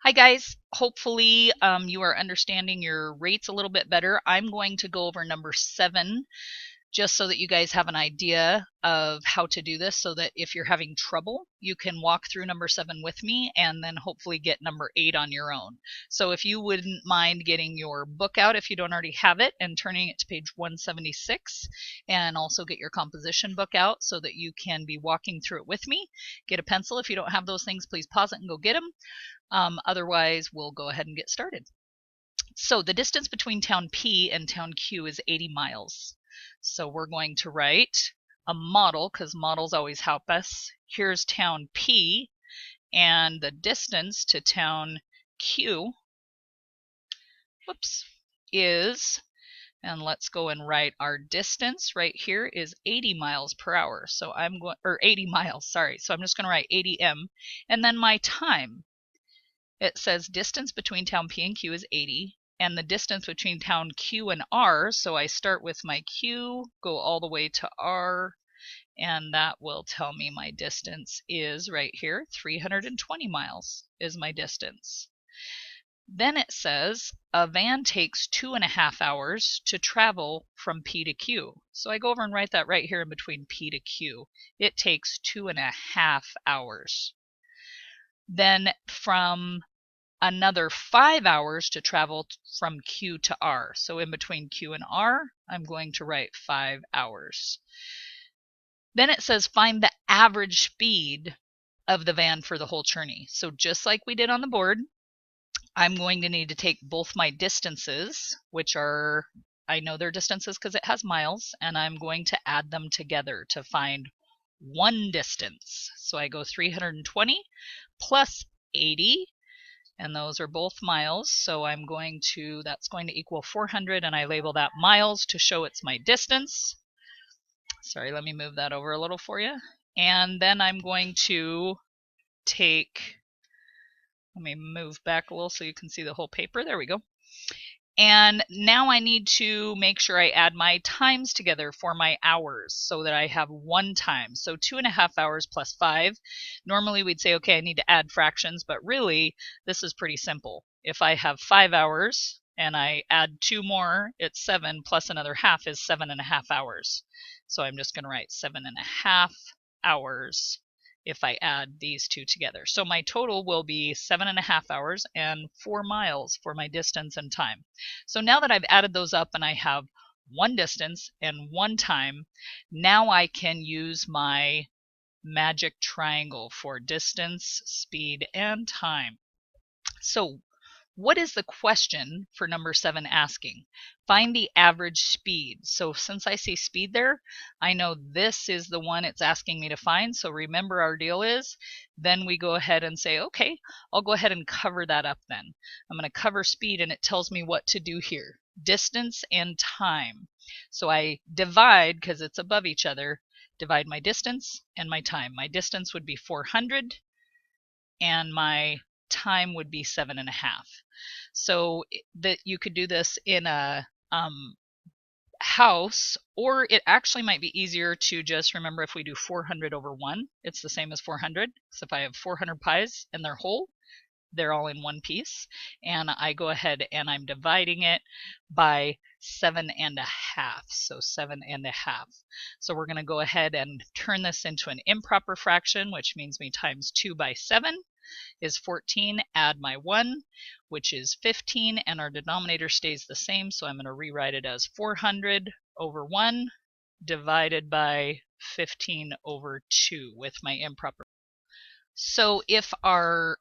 Hi guys, hopefully you are understanding your rates a little bit better. I'm going to go over number 7 just so that you guys have an idea of how to do this so that if you're having trouble, you can walk through number 7 with me and then hopefully get number 8 on your own. So if you wouldn't mind getting your book out if you don't already have it and turning it to page 176, and also get your composition book out so that you can be walking through it with me. Get a pencil. If you don't have those things, please pause it and go get them. Otherwise, we'll go ahead and get started. So the distance between town P and town Q is 80 miles. So we're going to write a model because models always help us. Here's town P, and the distance to town Q, is, and let's go and write our distance right here is 80 miles per hour. So I'm going, or 80 miles, sorry. So I'm just going to write 80 m, and then my time. It says distance between town P and Q is 80, and the distance between town Q and R, so I start with my Q, go all the way to R, and that will tell me my distance is right here, 320 miles is my distance. Then it says a van takes 2.5 hours to travel from P to Q. So I go over and write that right here in between P to Q. It takes 2.5 hours. Then from another 5 hours to travel from Q to R. So in between Q and R, I'm going to write 5 hours. Then it says find the average speed of the van for the whole journey. So just like we did on the board, I'm going to need to take both my distances, which are, I know they're distances because it has miles, and I'm going to add them together to find one distance. So I go 320 plus 80, and those are both miles, so I'm going to, that's going to equal 400, and I label that miles to show it's my distance. Sorry, let me move that over a little for you. And then I'm going to take, let me move back a little so you can see the whole paper. There we go. And now I need to make sure I add my times together for my hours so that I have one time. So 2.5 hours plus 5. Normally we'd say, okay, I need to add fractions, but really this is pretty simple. If I have 5 hours and I add 2 more, it's 7 plus another half is 7.5 hours. So I'm just going to write 7.5 hours if I add these two together. So my total will be 7.5 hours and 4 miles for my distance and time. So now that I've added those up and I have one distance and one time, now I can use my magic triangle for distance, speed, and time. So what is the question for number 7 asking? Find the average speed. So since I see speed there, I know this is the one it's asking me to find. So remember our deal is, then we go ahead and say, okay, I'll go ahead and cover that up then. I'm going to cover speed, and it tells me what to do here. Distance and time. So I divide, because it's above each other, divide my distance and my time. My distance would be 400, and my time would be 7.5. So that you could do this in a house, or it actually might be easier to just remember if we do 400 over 1, it's the same as 400. So if I have 400 pies and they're whole, they're all in one piece, and I go ahead and I'm dividing it by 7.5. So 7.5. So we're going to go ahead and turn this into an improper fraction, which means we times 2 by 7 is 14, add my 1, which is 15, and our denominator stays the same, so I'm going to rewrite it as 400 over 1 divided by 15 over 2 with my improper. So if our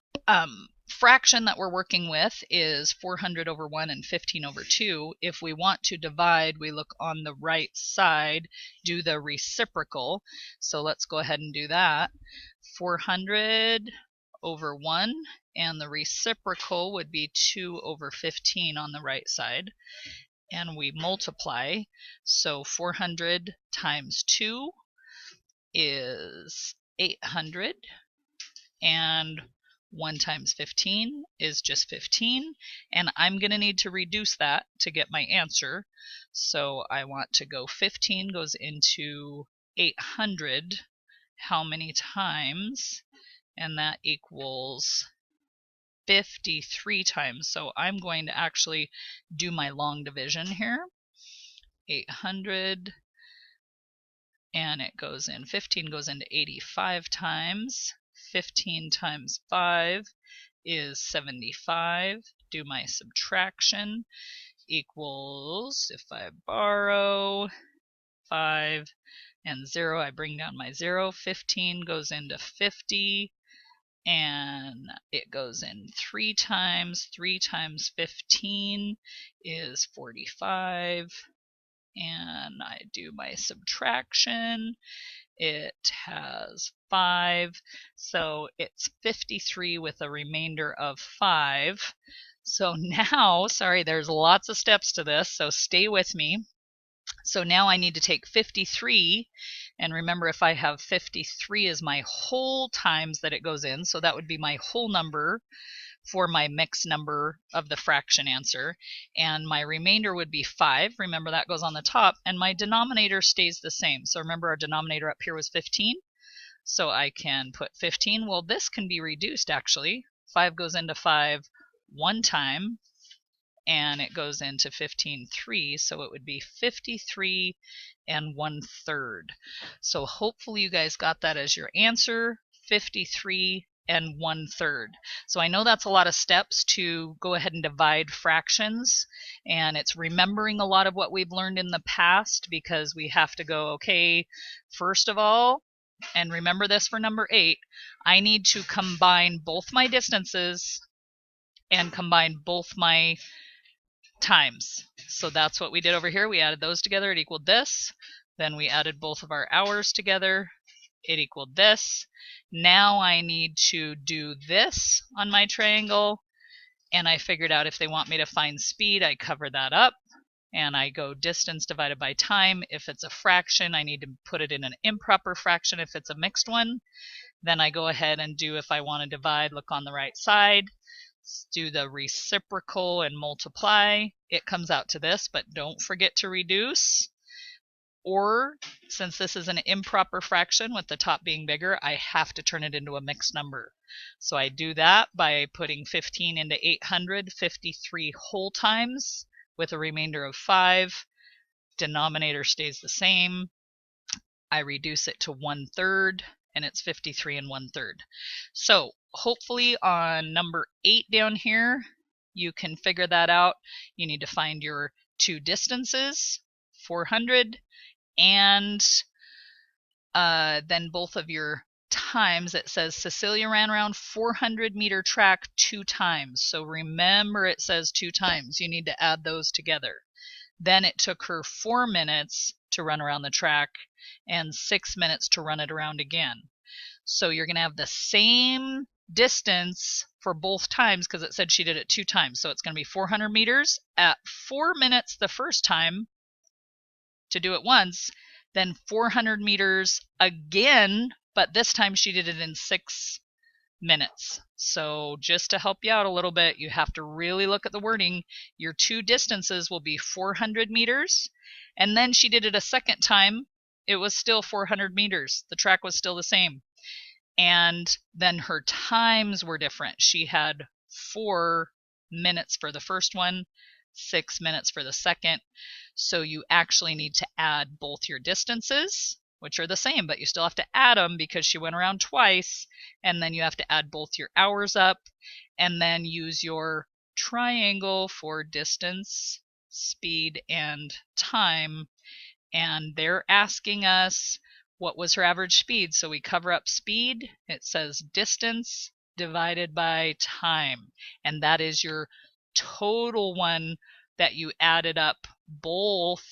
fraction that we're working with is 400 over 1 and 15 over 2, if we want to divide, we look on the right side, do the reciprocal. So let's go ahead and do that. 400 over 1, and the reciprocal would be 2 over 15 on the right side, and we multiply. So 400 times 2 is 800, and 1 times 15 is just 15, and I'm going to need to reduce that to get my answer. So I want to go 15 goes into 800 how many times, and that equals 53 times. So I'm going to actually do my long division here. 800, and it goes in, 15 goes into 85 times. 15 times 5 is 75. Do my subtraction, equals, if I borrow 5 and 0, I bring down my 0. 15 goes into 50, and it goes in 3 times. 3 times 15 is 45, and I do my subtraction. It has 5, so it's 53 with a remainder of 5. So now, sorry, there's lots of steps to this, so stay with me. So now I need to take 53, and remember, if I have 53 as my whole times that it goes in, so that would be my whole number for my mixed number of the fraction answer, and my remainder would be 5. Remember, that goes on the top, and my denominator stays the same. So remember, our denominator up here was 15, so I can put 15. Well, this can be reduced actually. 5 goes into 5 one time, and it goes into 15 3, so it would be 53 1/3. So hopefully you guys got that as your answer, 53 1/3. So I know that's a lot of steps to go ahead and divide fractions, and it's remembering a lot of what we've learned in the past, because we have to go, okay, first of all, and remember this for number 8, I need to combine both my distances and combine both my times. So that's what we did over here. We added those together, it equaled this. Then we added both of our hours together, it equaled this. Now I need to do this on my triangle, and I figured out if they want me to find speed, I cover that up, and I go distance divided by time. If it's a fraction, I need to put it in an improper fraction if it's a mixed one. Then I go ahead and do, if I want to divide, look on the right side, do the reciprocal and multiply. It comes out to this, but don't forget to reduce. Or, since this is an improper fraction with the top being bigger, I have to turn it into a mixed number. So I do that by putting 15 into 800, 53 whole times with a remainder of 5. Denominator stays the same. I reduce it to 1/3, and it's 53 1/3. So hopefully on number 8 down here, you can figure that out. You need to find your two distances, 400, and then both of your times. It says Cecilia ran around 400-meter track 2 times. So remember, it says 2 times. You need to add those together. Then it took her 4 minutes to run around the track and 6 minutes to run it around again. So you're going to have the same distance for both times, because it said she did it 2 times. So it's going to be 400 meters at 4 minutes the first time to do it once, then 400 meters again, but this time she did it in 6 minutes. So just to help you out a little bit, you have to really look at the wording. Your two distances will be 400 meters, and then she did it a second time. It was still 400 meters. The track was still the same. And then her times were different. She had 4 minutes for the first one, 6 minutes for the second. So you actually need to add both your distances, which are the same, but you still have to add them because she went around twice, and then you have to add both your hours up, and then use your triangle for distance, speed, and time. And they're asking us what was her average speed, so we cover up speed. It says distance divided by time, and that is your total one that you added up both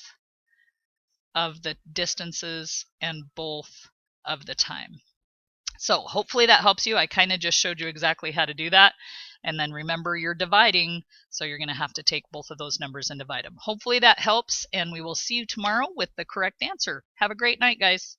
of the distances and both of the time. So hopefully that helps you. I kind of just showed you exactly how to do that. And then remember, you're dividing, so you're going to have to take both of those numbers and divide them. Hopefully that helps, and we will see you tomorrow with the correct answer. Have a great night, guys.